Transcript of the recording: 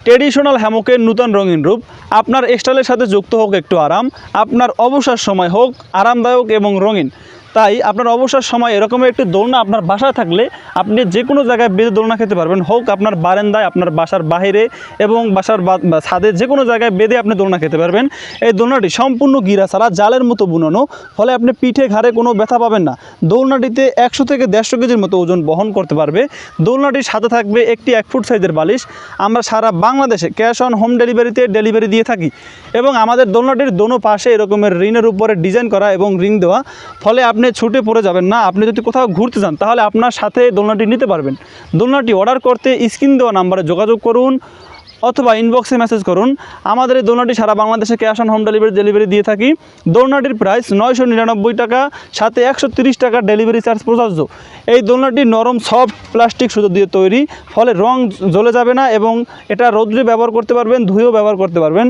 Traditional হ্যামকের নূতন রঙিন রূপ। আপনার স্টাইলের সাথে যুক্ত হোক একটু আরাম, আপনার অবসর সময় হোক আরামদায়ক এবং রঙিন। তাই আপনার অবসর সময় এরকমের একটি দোলনা আপনার বাসায় থাকলে আপনি যে কোনো জায়গায় বেঁধে দোলনা খেতে পারবেন, হোক আপনার বারান্দায়, আপনার বাসার বাইরে এবং বাসার ছাদে, যে কোনো জায়গায় বেঁধে আপনি দোলনা খেতে পারবেন। এই দোলনাটি সম্পূর্ণ গিরা ছাড়া জালের মতো বুনানো, ফলে আপনি পিঠে ঘাড়ে কোনো ব্যথা পাবেন না। দোলনাটিতে 100 থেকে 150 কেজির মতো ওজন বহন করতে পারবে। দোলনাটির সাথে থাকবে একটি 1 ফুট সাইজের বালিশ। আমরা সারা বাংলাদেশে ক্যাশ অন হোম ডেলিভারিতে ডেলিভারি দিয়ে থাকি এবং আমাদের দোলনাটির দোনো পাশে এরকমের রিনের উপরে ডিজাইন করা এবং রিং দেওয়া, ফলে আপনি ছুটে পড়ে যাবেন না। আপনি যদি কোথাও ঘুরতে যান তাহলে আপনার সাথে দোলনাটি নিতে পারবেন। দোলনাটি অর্ডার করতে স্ক্রিন দেওয়া নাম্বারে যোগাযোগ করুন অথবা ইনবক্সে মেসেজ করুন। আমাদের এই দোলনাটি সারা বাংলাদেশে ক্যাশ অন হোম ডেলিভারি দিয়ে থাকি। দোলনাটির প্রাইস 999 টাকা, সাথে 130 টাকা ডেলিভারি চার্জ প্রযোজ্য। এই দোলনাটি নরম সফট প্লাস্টিক সুতো দিয়ে তৈরি, ফলে রং জ্বলে যাবে না এবং এটা রৌদ্রে ব্যবহার করতে পারবেন, ধুয়েও ব্যবহার করতে পারবেন।